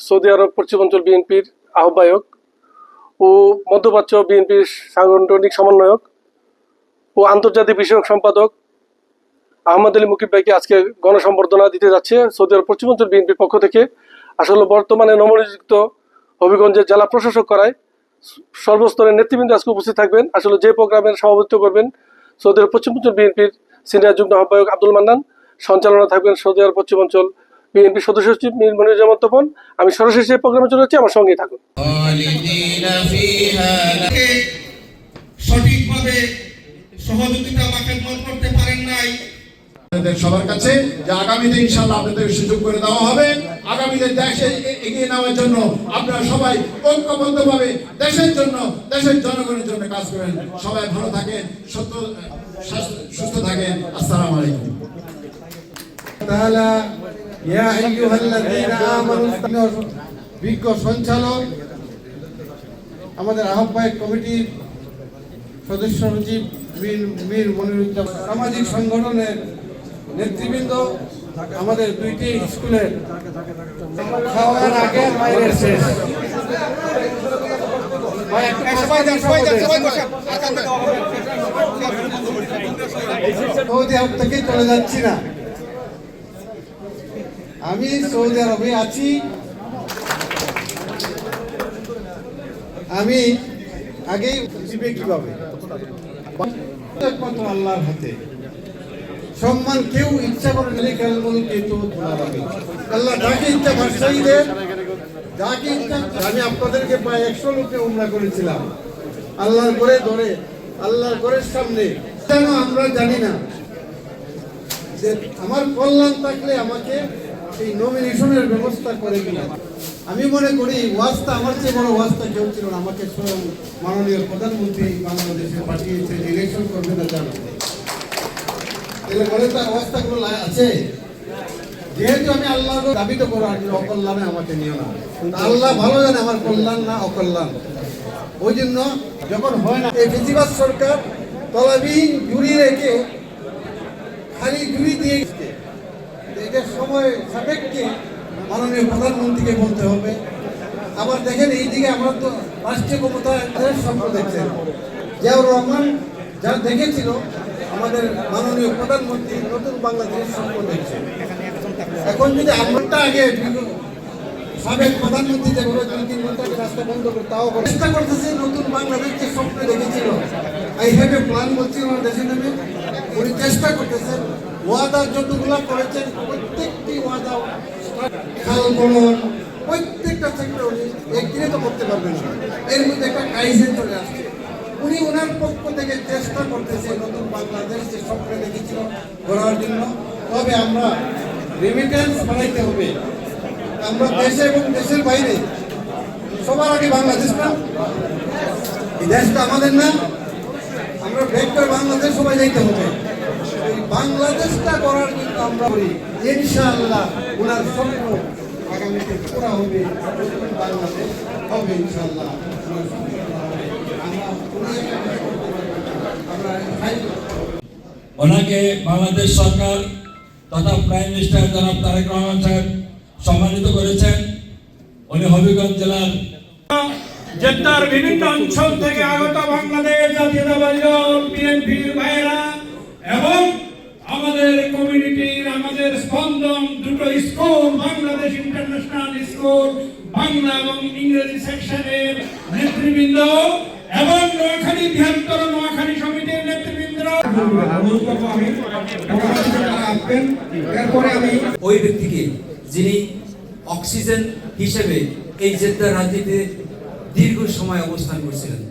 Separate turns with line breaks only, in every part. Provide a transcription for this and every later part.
Saudi আরব পশ্চিমাঞ্চল বিএনপির আহ্বায়ক ও মধ্যপ্রাচ্য বিএনপির সাংগঠনিক সমন্বয়ক ও আন্তর্জাতিক বিষয়ক সম্পাদক আহমদ আলী মুকিব ভাইকে আজকে গণসম্বর্ধনা দিতে যাচ্ছে সৌদি আরব পশ্চিমাঞ্চল বিএনপির পক্ষ থেকে। আসলে বর্তমানে নবনিযুক্ত হবিগঞ্জের জেলা প্রশাসক করায় সর্বস্তরের নেতৃবৃন্দ আজকে উপস্থিত থাকবেন। আসলে যে প্রোগ্রামের সভাপতিত্ব করবেন সৌদি আরব পশ্চিমাঞ্চল বিএনপির সিনিয়র যুগ্ম আহ্বায়ক আব্দুল মান্নান, সঞ্চালনা থাকবেন সৌদি আরব পশ্চিমাঞ্চল বিএনপি সদস্য সচিব মীর মনিরুজ্জামান তপন। আমি সরাসরি সেই প্রোগ্রামে চলে যাচ্ছি, আমার সঙ্গেই থাকুন।
সঠিকভাবে সহযোগিতা আমাকে করতে পারেন নাই সবার কাছে যে আগামীতে ইনশাআল্লাহ আপনাদের সুযোগ করে দেওয়া হবে। আগামীতে দেশে এগিয়ে নেওয়ার জন্য আপনারা সবাই ঐক্যবদ্ধভাবে দেশের জন্য, দেশের জনগণের জন্য কাজ করেন। সবাই ভালো থাকেন, সুস্থ থাকেন। আসসালামু আলাইকুম।
তাআলা ইয়া আইয়ুহাল্লাযীনা আমানু বিজ্ঞ সঞ্চালক, আমাদের আহ্বায়ক কমিটির সদস্য সচিব মীর মনিরুজ্জামান, সামাজিক সংগঠনের নেতৃবৃন্দ, আমাদের দুইটি স্কুলের খাওয়ার আগে বাইরের শেষ, সৌদি আরব থেকে চলে যাচ্ছি না, আমি সৌদি আরবে আছি। আমি আগেই দিবে কিভাবে একমাত্র আল্লাহর হাতে। সম্মান কেউ ইচ্ছা করে নিলে আল্লাহ যাকে ইচ্ছা ভাষাই দেন, যাকে ইচ্ছা। আমি আপনাদেরকে প্রায় 100 লোককে উমরা করেছিলাম আল্লাহর করে ধরে, আল্লাহর ঘরের সামনে। কেন আমরা জানি না যে আমার কল্যাণ থাকলে আমাকে এই নমিনেশনের ব্যবস্থা করে দিন। আমি মনে করি ওয়াজটা আমার চেয়ে বড় ওয়াজটা কেউ ছিল না। আমাকে স্বয়ং মাননীয় প্রধানমন্ত্রী বাংলাদেশে পাঠিয়েছে, ইলেকশন করবে না জানো, বলে তার অবস্থাগুলো আছে। যেহেতু আমি আল্লাহ দাবি তো করো আর অকল্যাণে আমাকে নিও না, আল্লাহ ভালো জানে আমার কল্যাণ না অকল্যাণ। ওই জন্য যখন হয় না, এই বেশিরভাগ সরকার তলাবিহীন জুড়ি রেখে খালি জুড়ি দিয়ে এটা সময় সাপেক্ষে মাননীয় প্রধানমন্ত্রীকে বলতে হবে। আবার দেখেন এইদিকে আমরা তো রাষ্ট্রীয় ক্ষমতার স্বপ্ন দেখছেন, জিয়াউর রহমান যা দেখেছিল আমাদের মাননীয় প্রধানমন্ত্রী নতুন বাংলাদেশের স্বপ্ন দেখছেন। এখন যদি 8 ঘন্টা আগে সাবেক প্রধানমন্ত্রী যে 2-3 ঘন্টা রাস্তা বন্ধ করে তাও চেষ্টা করতেছে নতুন বাংলাদেশ যে স্বপ্ন দেখেছিল, আই হ্যাভ এ প্ল্যান বলছিল আমার দেশের নামে, উনি চেষ্টা করতেছেন। ওয়াদা যতগুলা করেছেন প্রত্যেকটি ওয়াদা খাল বলন প্রত্যেকটা সেক্টর উনি একদিনে তো করতে পারবেন না, এর মধ্যে একটা কাইজেন চলে আসছে। উনি ওনার পক্ষ থেকে চেষ্টা করতেছে নতুন বাংলাদেশ যে স্বপ্ন দেখেছিল করার জন্য। তবে আমরা রেমিটেন্স বাড়াইতে হবে। আমরা দেশে এবং দেশের বাইরে সবার আগে বাংলাদেশ না, এই দেশটা আমাদের না, আমরা ব্যাক করে বাংলাদেশ সবাই যাইতে হবে। এই বাংলাদেশটা করার জন্য আমরা করি ইনশাআল্লাহ ওনার স্বপ্ন আগামীতে পুরা হবে, বাংলাদেশ হবে ইনশাআল্লাহ।
ওনাকে বাংলাদেশ সরকার তথা প্রাইম মিনিস্টার জনাব তারেক রহমান সাহেব সম্মানিত করেছেন। উনি হবিগঞ্জ জেলার
জেদ্দার বিভিন্ন অঞ্চল থেকে আগত বাংলাদেশ জাতীয়তাবাদী দল বিএনপির ভাইয়েরা এবং আমাদের কমিউনিটির, আমাদের স্পন্দন দুটো school, Bangladesh international school Bangla এবং ইংরেজি সেকশনের নেতৃবৃন্দ এবং নোয়াখালী বৃহত্তর নোয়াখালী সমিতির নেতৃবৃন্দ।
ওই ব্যক্তিকে যিনি অক্সিজেন হিসেবে এই জেদ্দার রাজনীতিতে দীর্ঘ সময় অবস্থান করছিলেন।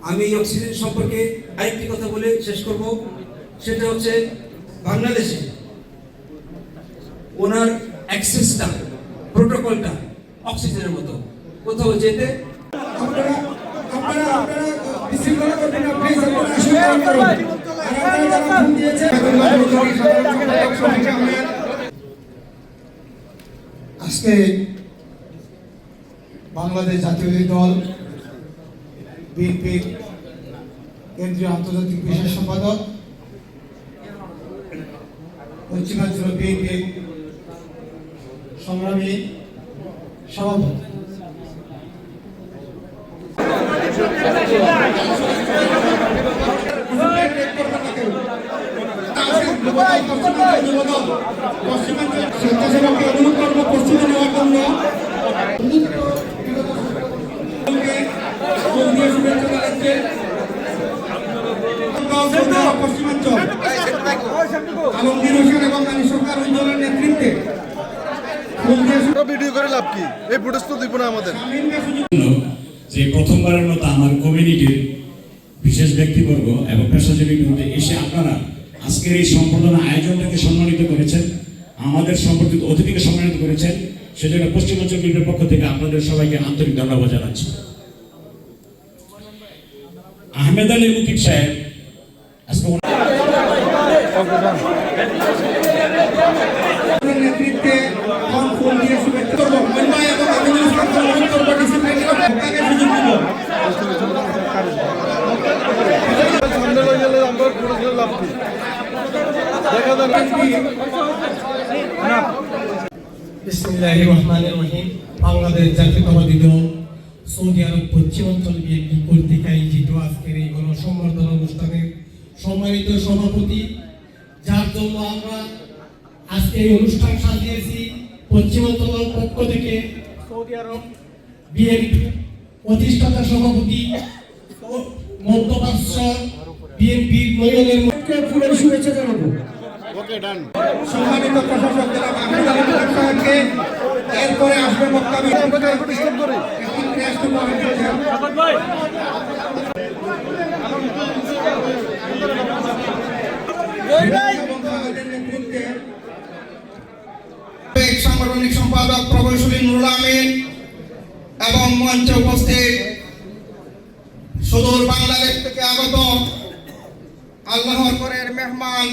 আমি এই অক্সিজেন সম্পর্কে আরেকটি কথা বলে শেষ করব, সেটা হচ্ছে বাংলাদেশে ওনার অ্যাক্সেসটা, প্রোটোকলটা অক্সিজেনের মতো, কোথাও যেতে
আজকে বাংলাদেশ জাতীয়তাবাদী দল বিএনপির কেন্দ্রীয় আন্তর্জাতিক বিশেষ সম্পাদক, পশ্চিমাঞ্চল বিএনপির সংগ্রামী সভাপতি।
স্বেচ্ছাসেবককে অনুরোধ করবো প্রস্তুতি নেওয়ার জন্য। শুভেচ্ছা জানাচ্ছে পশ্চিমাঞ্চল আলমগীর হোসেন এবং আলী সরকার অঞ্চলের নেতৃত্বে
ভিডিও করে লাভ কি? এই ফুটেজ তো দিব না আমাদের।
যে প্রথমবারের মতো আমার কমিউনিটির বিশেষ ব্যক্তিবর্গ এবং পেশাজীবী মধ্যে এসে আপনারা আজকের এই সম্বর্ধনা আয়োজনটাকে সম্মানিত করেছেন, আমাদের সম্পর্কিত অতিথিকে সম্মানিত করেছেন, সেজন্য পশ্চিমাঞ্চল বিএনপির পক্ষ থেকে আপনাদের সবাইকে আন্তরিক ধন্যবাদ জানাচ্ছি। আহমেদ আলী মুকিব সাহেব আজকে
নেতৃত্বে ফুল দিয়ে শুভেচ্ছা করবো। মন্ডাই এবং আমিনুল ইসলাম সম্মানিত করবো ডিসিপ্লিন তাকে সুযোগ দিব।
সামনে লয়ে গেলে আমরা ফুটেজ করে লাভ কি? দেখা যাবে
বিসমিল্লাহির রহমানির রহিম। বাংলাদেশ জাতীয়তাবাদী দল সৌদি আরব পশ্চিমাঞ্চল বিএনপি কর্তৃক আয়োজিত আজকের এই গণসংবর্ধনা অনুষ্ঠানের সম্মানিত সভাপতি, যার জন্য আমরা আজকে এই অনুষ্ঠান সাজিয়েছি, পশ্চিমাঞ্চলের পক্ষ থেকে সৌদি আরব বিএনপি প্রতিষ্ঠাতা সভাপতি ও মধ্যপ্রাচ্য বিএনপির নয়নের মুখে ফুলের শুভেচ্ছা জানাবো।
ওকে ডান।
সম্মানিত প্রশাসক জনাব আহমেদ আলী মুকিব সাহেবকে, এরপরে আসবে বক্তব্য
ডিস্টার্ব করি।
এখন ক্রেস্ট কমেন্ট করছেন সাংগঠনিক সম্পাদক প্রকৌশলী নুরুল আমিন এবং মঞ্চে উপস্থিত সুদূর বাংলাদেশ থেকে আগত আল্লাহর পরের মেহমান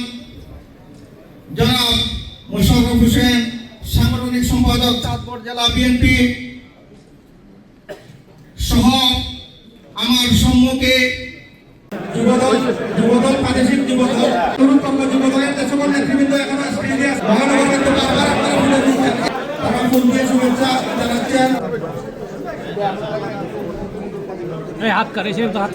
জনাব মোশাররফ হোসেন, সাংগঠনিক সম্পাদক চাঁদপুর জেলা বিএনপি সহ আমার সম্মুখে যুবদল প্রাদেশিক যুবদল তরুণ যুবদলের দেশবল নেতৃবৃন্দ এখন সিরিয়াস মহানগর কিন্তু বারবার আপনারা ফুলে দিচ্ছেন, তারা ফুল দিয়ে শুভেচ্ছা জানাচ্ছেন।
হাত করে সে তো হাত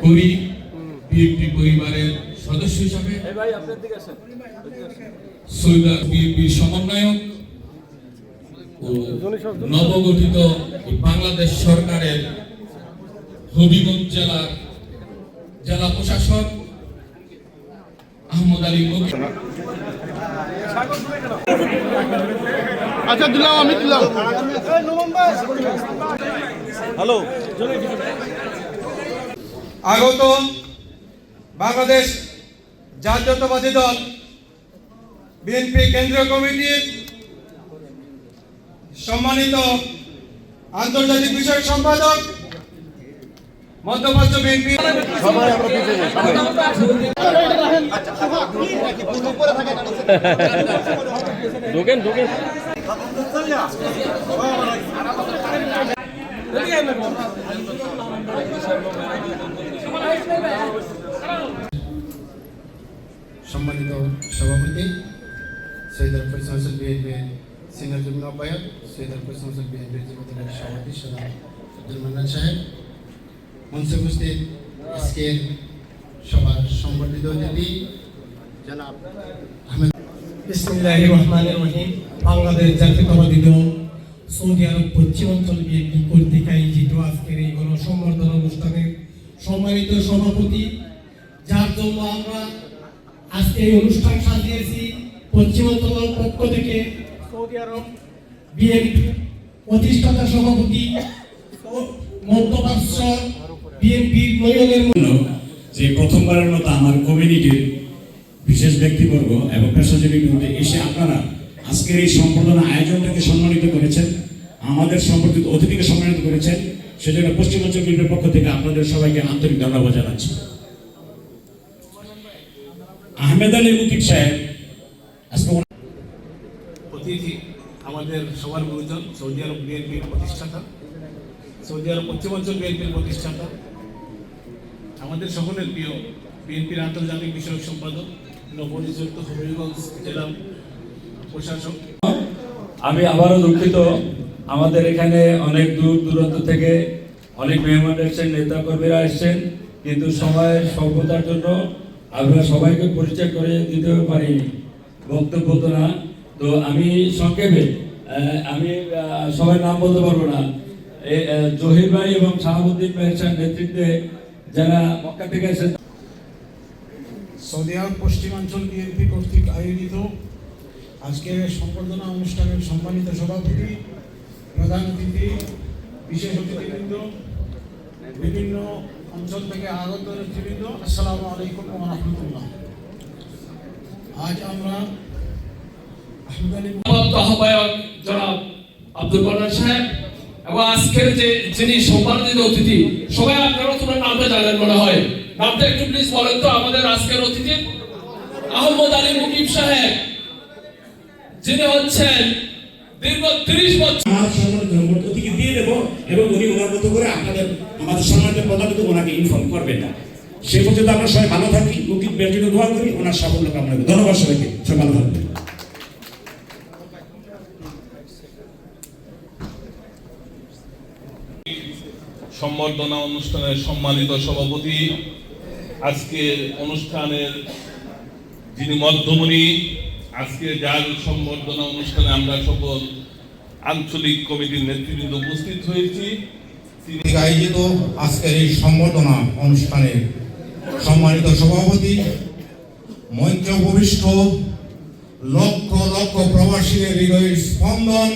করি বিএনপি পরিবারের সদস্য হিসাবে সৌদি বিএনপির সমন্বয়ক ও নবগঠিত বাংলাদেশ সরকারের হবিগঞ্জ জেলার জেলা প্রশাসক আহমদ আলী মুকিব।
আচ্ছা দিলাম, আমি দিলাম। হ্যালো।
আগত বাংলাদেশ জাতীয়তাবাদী দল বিএনপি কেন্দ্রীয় কমিটির সম্মানিত আন্তর্জাতিক বিষয়ক সম্পাদক, মধ্যপ্রাচ্য বিএনপি
সবাই আমরা পিছিয়ে যাই, সবাই।
ঢোকেন ঢোকেন।
সম্মানিত সভাপতি সৈয়দ ফৈসল বিএনপির সিনিয়র যুগ্ম আহ্বায়ক, সৈয়দ ফৈসল বিএনপির যুবদলের সভাপতি সৈয়দ আব্দুল মান্নান সাহেব, মঞ্চে উপস্থিত আজকের সভার সংগঠিত অতিথি জনাব আহমেদ।
বিসমিল্লাহির রহমানির রহিম। বাংলাদেশ জাতীয়তাবাদী দল সৌদি আরব পশ্চিমাঞ্চল বিএনপি কর্তৃক আয়োজিত আজকের এই গণসংবর্ধনা অনুষ্ঠানের সম্মানিত সভাপতি, যার জন্য আমরা আজকে এই অনুষ্ঠান সাজিয়েছি, পশ্চিমাঞ্চলের পক্ষ থেকে সৌদি আরব বিএনপি প্রতিষ্ঠাতা সভাপতি ও মধ্যপ্রাচ্য বিএনপির নয়নের
যে প্রথমবারের মতো আমার কমিউনিটির বিশেষ ব্যক্তিবর্গ এবং পেশাজীবী মধ্যে এসে আপনারা আজকের এই সম্বর্ধনা আয়োজনটাকে সম্মানিত করেছেন, আমাদের সম্পর্কিত অতিথিকে সম্মানিত করেছেন, সেজন্য পশ্চিমাঞ্চল বিএনপির পক্ষ থেকে আপনাদের সবাইকে আন্তরিক ধন্যবাদ জানাচ্ছি। আহমেদ আলী মুকিব সাহেব আজকে
অতিথি আমাদের সবার গুরুজন, সৌদি আরব বিএনপির প্রতিষ্ঠাতা, সৌদি আরব পশ্চিমাঞ্চল বিএনপির প্রতিষ্ঠাতা, আমাদের সকলের প্রিয় বিএনপির আন্তর্জাতিক বিষয়ক সম্পাদক
নবনিযুক্ত হবিগঞ্জ জেলা প্রশাসক।
আমি আবারও দুঃখিত, আমাদের এখানে অনেক দূর দূরান্ত থেকে অনেক মেহমান এসেছেন, নেতা কর্মীরা এসেছেন, কিন্তু সময়ের স্বল্পতার জন্য আমরা সবাইকে পরিচয় করে দিতে পারিনি, বক্তব্য তো না। তো আমি সংক্ষেপে আমি সবাই নাম বলতে পারবো না, জহির ভাই এবং শাহাবুদ্দিন ভাইয়ের নেতৃত্বে যারা মক্কা থেকে এসেছেন।
সৌদি আরব পশ্চিমাঞ্চল বিএনপি কর্তৃক আয়োজিত আজকের সম্বর্ধনা অনুষ্ঠানের সম্মানিত সভাপতি, প্রধান অতিথি, বিশেষ অতিথিবৃন্দ, বিভিন্ন অঞ্চল থেকে আগত নেতৃবৃন্দ, আসসালামু আলাইকুম ওয়া রাহমাতুল্লাহ। আজ আমরা
আহ্বায়ক জনাব আব্দুল মান্নান সাহেব এবং আজকের যিনি সম্মানিত অতিথি, সবাই আপনারা তোমার নামটা জানেন মনে হয়, নামটা একটু প্লিজ বলেন তো আমাদের আজকের অতিথি। আহমদ আলী মুকিব সাহেব, যিনি হচ্ছেন দীর্ঘ 30 বছর।
আমার সম্মানিত অতিথিকে দিয়ে দেবো এবং উনি ওনার মতো করে আমাদের সম্মানিত প্রধানত ওনাকে ইনফর্ম করবেন না। সে পর্যন্ত আমরা সবাই ভালো থাকি, মুকিব বেটিকে দোয়া করি, ওনার সাফল্য কামনা করি। ধন্যবাদ সবাইকে, সবাই ভালো থাকবেন।
সম্বর্ধনা অনুষ্ঠানের সম্মানিত সভাপতি, আজকের অনুষ্ঠানের যিনি মধ্যমণি, আজকে যার সম্বর্ধনা অনুষ্ঠানে আমরা সকল আঞ্চলিক কমিটির নেতৃবৃন্দ উপস্থিত হয়েছি, তিনি
আয়োজিত আজকের এই সম্বর্ধনা অনুষ্ঠানের সম্মানিত সভাপতি, মঞ্চে উপবিষ্ট লক্ষ লক্ষ প্রবাসীদের হৃদয়ের স্পন্দন,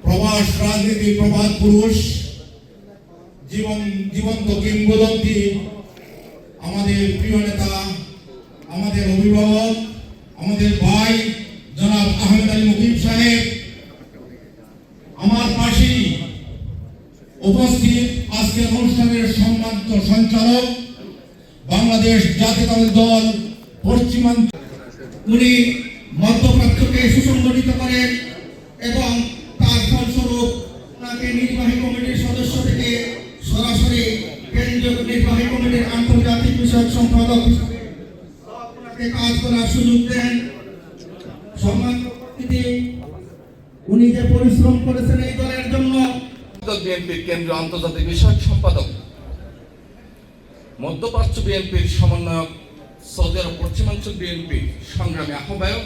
প্রবাস রাজনীতি প্রবাদ পুরুষ, জীবন্ত কিংবদন্তি, আমাদের প্রিয় নেতা, আমাদের অভিভাবক, আমাদের ভাই জনাব আহমেদ আলী মুকিব সাহেব, আমার পাশেই উপস্থিত আজকের অনুষ্ঠানের সম্মানিত সঞ্চালক, বাংলাদেশ জাতীয়তাবাদী দল পশ্চিমাঞ্চল। উনি মধ্যপ্রাচ্যকে সুসংগঠিত করেন এবং তার ফলস্বরূপ তাকে নির্বাহী কমিটির সদস্য থেকে সরাসরি কেন্দ্রীয় নির্বাহী কমিটির আন্তর্জাতিক বিষয়ক সম্পাদক হিসেবে কাজ করার সুযোগ দেন। সম্মানিত অতিথি, উনি যে পরিশ্রম করেছেন এই দলের জন্য।
বিএনপির কেন্দ্রীয় আন্তর্জাতিক বিষয়ক সম্পাদক, মধ্যপ্রাচ্য বিএনপির সমন্বয়ক, সৌদি আরব পশ্চিমাঞ্চল বিএনপির সংগ্রামী আহ্বায়ক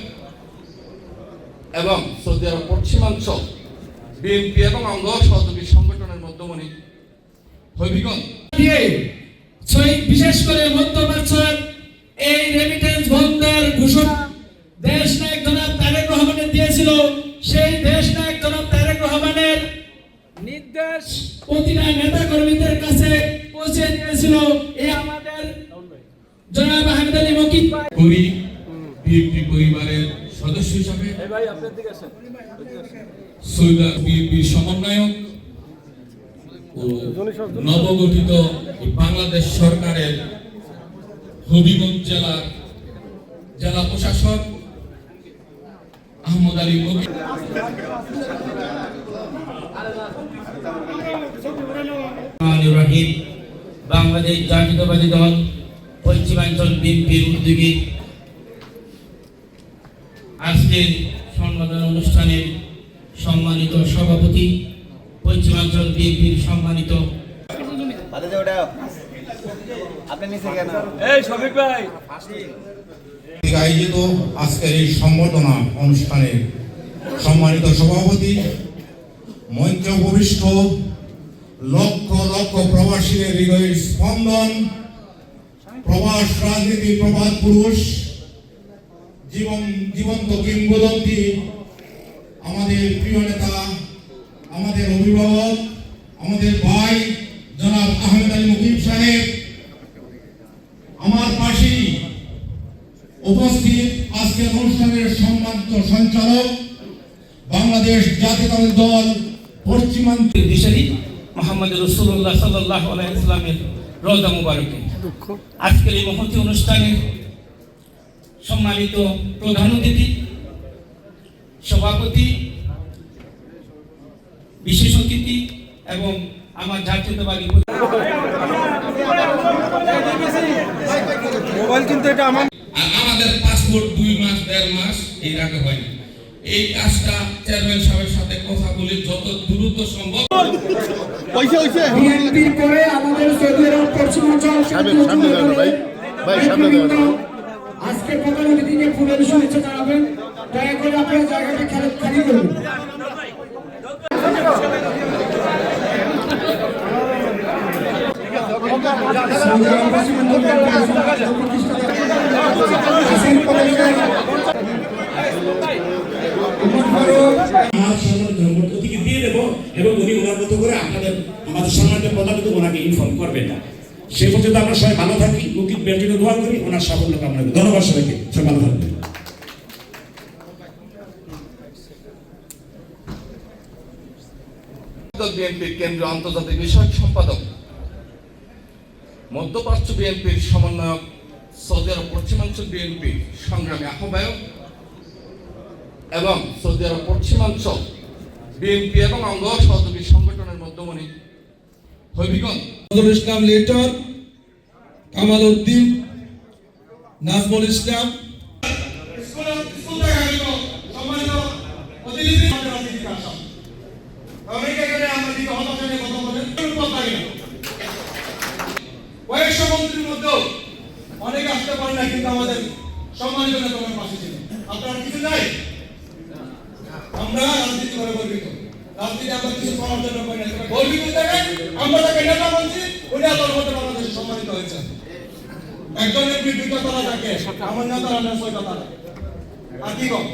এবং সৌদি আরব পশ্চিমাঞ্চল বিএনপি এবং অঙ্গ সহযোগী সংগঠনের মধ্যমণি হবিগঞ্জ।
বিশেষ করে মধ্যপ্রাচ্যের এই রেমিটেন্স বন্ধের ঘোষণা দেশ নায়ক জনাব তারেক রহমানের দিয়েছিল। সেই দেশ নায়ক জনাব তারেক রহমানের নির্দেশ প্রতিটা নেতা কর্মীদের কাছে পৌঁছে দিয়েছিল। এই আমাদের জনাব আহমেদ আলী মুকিব
করি বিএনপি পরিবারের সদস্য হিসাবে সৌদি আরব বিএনপির সমন্বয়ক ও নবগঠিত বাংলাদেশ সরকারের হবিগঞ্জ জেলার জেলা প্রশাসক আহমদ আলী মুকিব।
বাংলাদেশ জাতীয়তাবাদী দল পশ্চিমাঞ্চল বিএনপির উদ্যোগে আজকের সম্মাননা অনুষ্ঠানের সম্মানিত সভাপতি, পশ্চিমাঞ্চল বিএনপির সম্মানিত
আয়োজিত আজকের এই সম্বর্ধনা অনুষ্ঠানের সম্মানিত সভাপতি, মঞ্চে উপবিষ্ট লক্ষ লক্ষ প্রবাসীদের হৃদয়ের স্পন্দন, প্রবাস রাজনীতি প্রবাদ পুরুষ, জীবন্ত কিংবদন্তি, আমাদের প্রিয় নেতা, আমাদের অভিভাবক, আমাদের ভাই জনাব আহমেদ আলী মুকিব সাহেব, আমার পাশেই উপস্থিত আজকের অনুষ্ঠানের সম্মানিত সঞ্চালক, বাংলাদেশ জাতীয়তাবাদী দল পশ্চিমাঞ্চল
দিশারি মোহাম্মদ রাসূলুল্লাহ সাল্লাল্লাহু আলাইহি ওয়াসাল্লামের রওজা মুবারকে আজকের এই মহতী অনুষ্ঠানে সম্মানিত প্রধান অতিথি, সভাপতি, বিশেষ অতিথি এবং আমার জাতীয়তাবাদী
মোবাইল কিন্তু এটা আমার
আমাদের
মাস এর আগে হয় না। এই কাজটা চেয়ারম্যান সাহেবের সাথে কথা বলে যত দ্রুত সম্ভব
বিএনপির পরে আমাদের সৌদি আরব পশ্চিমাঞ্চল আজকে প্রধান অতিথিকে ফুলের শুভেচ্ছা জানাবেন। দয়া করে আপনারা জায়গাটা খালি করবেন।
অতিথিকে দিয়ে দেবো এবং উনি ওনার মতো করে আমাদের সম্মানিত প্রধান অতিথি ওনাকে ইনফর্ম করবেন না। সে পর্যন্ত আমরা সবাই ভালো থাকি, মুকিত ভাইয়ের জন্য দোয়া করি, ওনার সাফল্য কামনা করি। ধন্যবাদ সবাইকে, সবাই ভালো থাকবেন।
বিএনপির কেন্দ্রীয় আন্তর্জাতিক বিষয়ক সম্পাদক, মধ্যপ্রাচ্য বিএনপির সমন্বয়ক, সৌদি আরব পশ্চিমাঞ্চল বিএনপির সংগ্রামী আহ্বায়ক এবং সৌদি আরব পশ্চিমাঞ্চল বিএনপি এবং অঙ্গ সহযোগী সংগঠনের মধ্যমণি হবিগঞ্জ
ইসলাম লেটার, কামাল উদ্দিন, নাজমুল ইসলাম,
কয়েকশো মন্ত্রীর মধ্যেও অনেকে আসতে পারে না, কিন্তু আমাদের সম্মানিত নেতাদের পাশে ছিল। আপনার কিছু নাই, আমরা রাজনীতি করে গর্বিত। রাজনীতি আমরা কিছু করার জন্য করি না, গর্বিত দেখেন আমরা তাকে নেতা বলছি, উনি আপনার মধ্যে বাংলাদেশে সম্মানিত হয়েছেন। একজনের বিদ্যুৎ তারা থাকে, আমার নেতারা 9টা তারা, আর কি কম।